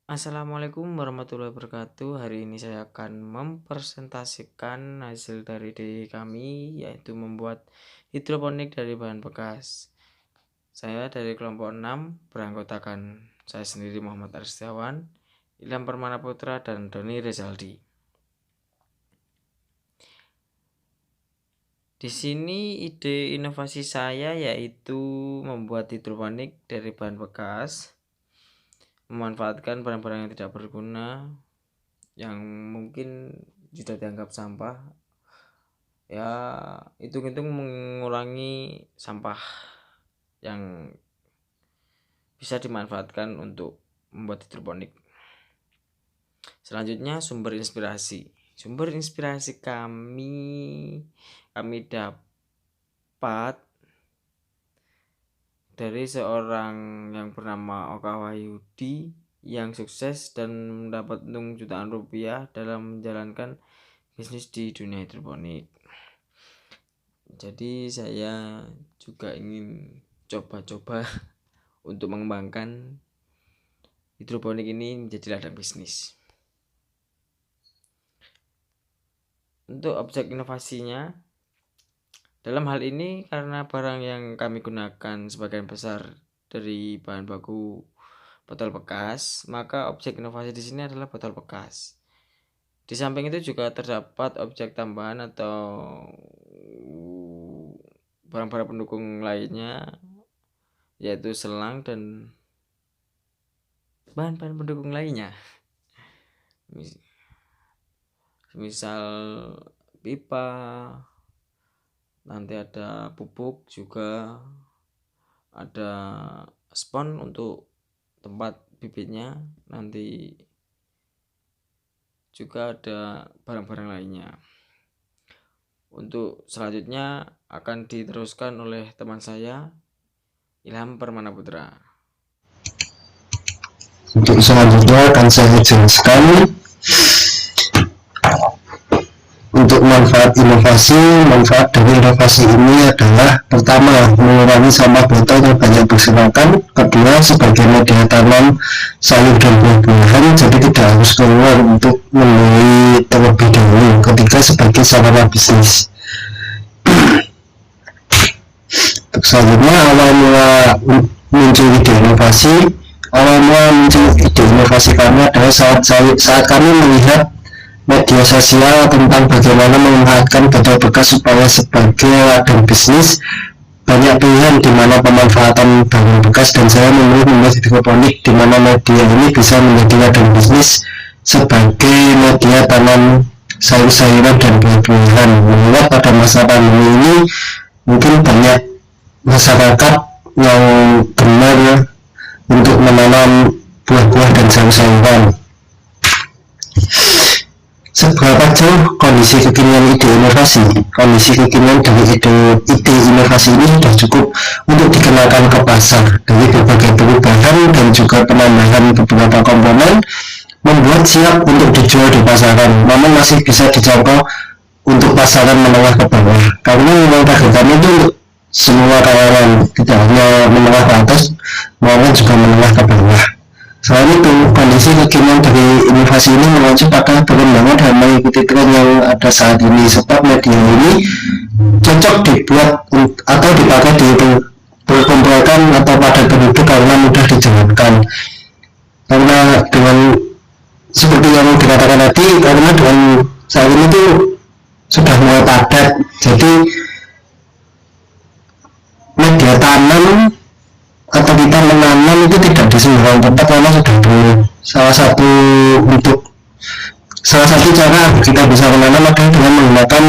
Assalamualaikum warahmatullahi wabarakatuh. Hari ini saya akan mempresentasikan hasil dari ide kami, yaitu membuat hidroponik dari bahan bekas. Saya dari kelompok 6 beranggotakan saya sendiri Muhammad Arstiawan, Ilham Permana Putra, dan Doni Rezaldi. Di sini ide inovasi saya yaitu membuat hidroponik dari bahan bekas, memanfaatkan barang-barang yang tidak berguna yang mungkin sudah dianggap sampah, ya hitung-hitung mengurangi sampah yang bisa dimanfaatkan untuk membuat hidroponik. Selanjutnya sumber inspirasi kami dapat dari seorang yang bernama Oka Wahyudi yang sukses dan mendapat untung jutaan rupiah dalam menjalankan bisnis di dunia hidroponik. Jadi saya juga ingin coba-coba untuk mengembangkan hidroponik ini menjadi ladang bisnis. Untuk objek inovasinya, dalam hal ini karena barang yang kami gunakan sebagian besar dari bahan baku botol bekas, maka objek inovasi di sini adalah botol bekas. Di samping itu juga terdapat objek tambahan atau barang-barang pendukung lainnya, yaitu selang dan bahan-bahan pendukung lainnya. Misal pipa, nanti ada pupuk juga, ada spon untuk tempat bibitnya, nanti juga ada barang-barang lainnya. Untuk selanjutnya akan diteruskan oleh teman saya Ilham Permana Putra. Untuk selanjutnya akan saya jelaskan untuk manfaat dari inovasi ini adalah: pertama, mengurangi sampah botol yang banyak berserakan; kedua, sebagai media tanam sayur dan buah-buahan, jadi tidak harus keluar untuk membeli terlebih dahulu; ketiga, sebagai sarana bisnis. Untuk selanjutnya, awal mula muncul ide inovasi kami adalah saat kami melihat media sosial tentang bagaimana memanfaatkan botol bekas supaya sebagai ladang bisnis. Banyak pilihan di mana pemanfaatan barang bekas, dan saya memilih membuat hidroponik di mana media ini bisa menjadi ladang bisnis sebagai media tanam sayur-sayuran dan buah-buahan. Mengingat pada masa pandemi ini mungkin banyak masyarakat yang benar untuk menanam buah-buah dan sayur-sayuran. Seberapa jauh kondisi kekinian dari ide inovasi ini sudah cukup untuk dikenalkan ke pasar. Dari berbagai perubahan dan juga penambahan beberapa komponen membuat siap untuk dijual di pasaran, namun masih bisa dijangkau untuk pasaran menengah ke bawah, karena memang target kami itu semua kalangan, tidak hanya menengah ke atas, melainkan juga menengah ke bawah. Selain itu, kondisi kekinian dari inovasi ini mengacu pada perkembangan dan mengikuti tren yang ada saat ini, sebab media ini cocok dibuat atau dipakai di perkumpulan atau pada penduduk karena mudah dijalankan. Karena dengan seperti yang dikatakan tadi, karena dengan saat ini tuh sudah mulai padat, jadi media tanam atau kita menanam itu tidak di sembarang tempat karena sudah penuh. Salah satu cara kita bisa menanam adalah dengan menggunakan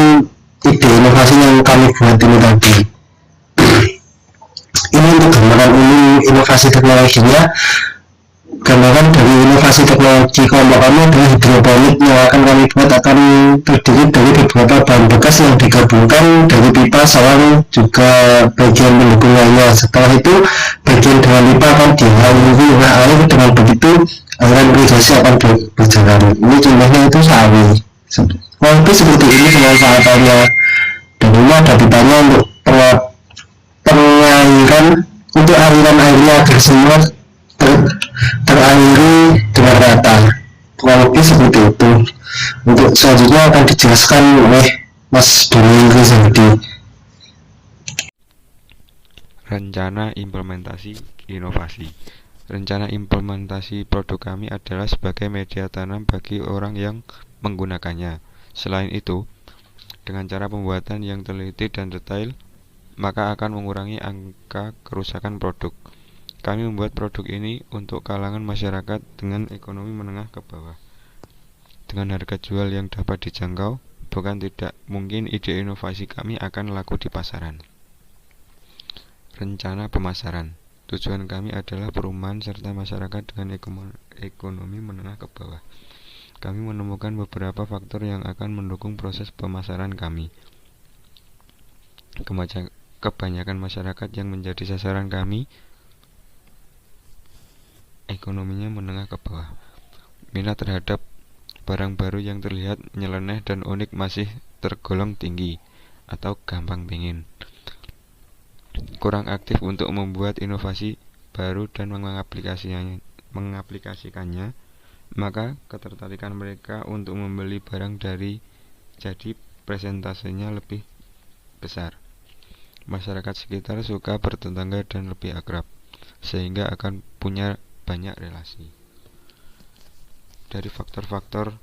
ide inovasi yang kami buat ini tadi. Ini untuk gambaran umum inovasi teknologinya. Gambaran dari inovasi teknologi kelompok kami adalah hidroponik yang akan kami buat akan terdiri dari beberapa bahan bekas yang digabungkan dari pipa, selang, juga bagian pendukung lainnya. Setelah itu, bagian dengan pipa akan dialiri oleh air, dengan begitu aliran irigasi akan berjalan. Ini contohnya itu sawi. Lebih seperti ini pemanfaatannya. Dan ini ada pipanya untuk pengairan, untuk aliran airnya agar semua teraliri dengan rata. lebih seperti itu. Untuk selanjutnya akan dijelaskan oleh Mas Doni Rizaldi. Rencana implementasi inovasi. Rencana implementasi produk kami adalah sebagai media tanam bagi orang yang menggunakannya. Selain itu, dengan cara pembuatan yang teliti dan detail, maka akan mengurangi angka kerusakan produk. Kami membuat produk ini untuk kalangan masyarakat dengan ekonomi menengah ke bawah. Dengan harga jual yang dapat dijangkau, bukan tidak mungkin ide inovasi kami akan laku di pasaran. Rencana pemasaran. Tujuan kami adalah perumahan serta masyarakat dengan ekonomi menengah ke bawah. Kami menemukan beberapa faktor yang akan mendukung proses pemasaran kami. Kebanyakan masyarakat yang menjadi sasaran kami ekonominya menengah ke bawah. Minat terhadap barang baru yang terlihat nyeleneh dan unik masih tergolong tinggi atau gampang pingin. Kurang aktif untuk membuat inovasi baru dan mengaplikasikannya, maka ketertarikan mereka untuk membeli barang dari jadi presentasenya lebih besar. Masyarakat sekitar suka bertetangga dan lebih akrab, sehingga akan punya banyak relasi. Dari faktor-faktor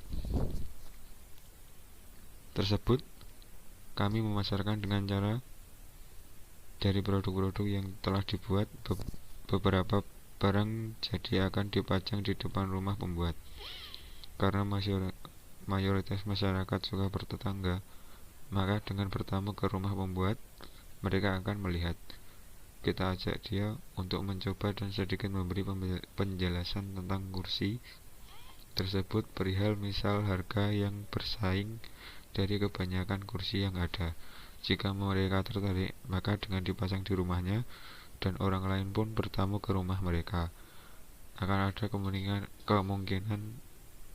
tersebut, kami memasarkan dengan cara dari produk-produk yang telah dibuat, beberapa barang jadi akan dipajang di depan rumah pembuat. Karena mayoritas masyarakat suka bertetangga, maka dengan bertamu ke rumah pembuat, mereka akan melihat. Kita ajak dia untuk mencoba dan sedikit memberi penjelasan tentang kursi tersebut perihal misal harga yang bersaing dari kebanyakan kursi yang ada. Jika mereka tertarik, maka dengan dipasang di rumahnya dan orang lain pun bertamu ke rumah mereka, akan ada kemungkinan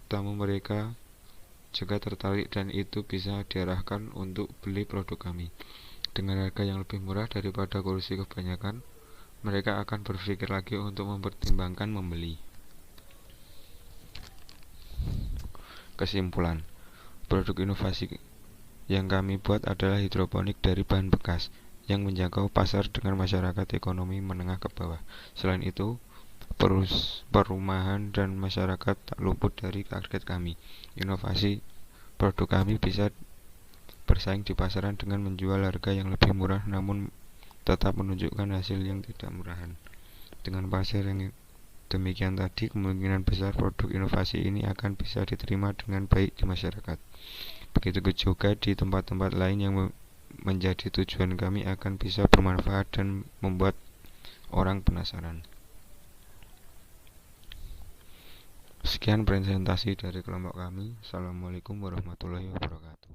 tamu mereka juga tertarik dan itu bisa diarahkan untuk beli produk kami. Dengan harga yang lebih murah daripada kursi kebanyakan, mereka akan berpikir lagi untuk mempertimbangkan membeli. Kesimpulan, produk inovasi yang kami buat adalah hidroponik dari bahan bekas yang menjangkau pasar dengan masyarakat ekonomi menengah ke bawah. Selain itu, perumahan dan masyarakat tak luput dari target kami. Inovasi produk kami bisa bersaing di pasaran dengan menjual harga yang lebih murah namun tetap menunjukkan hasil yang tidak murahan. Dengan pasar yang demikian tadi, kemungkinan besar produk inovasi ini akan bisa diterima dengan baik di masyarakat. Begitu juga di tempat-tempat lain yang menjadi tujuan kami akan bisa bermanfaat dan membuat orang penasaran. Sekian presentasi dari kelompok kami. Assalamualaikum warahmatullahi wabarakatuh.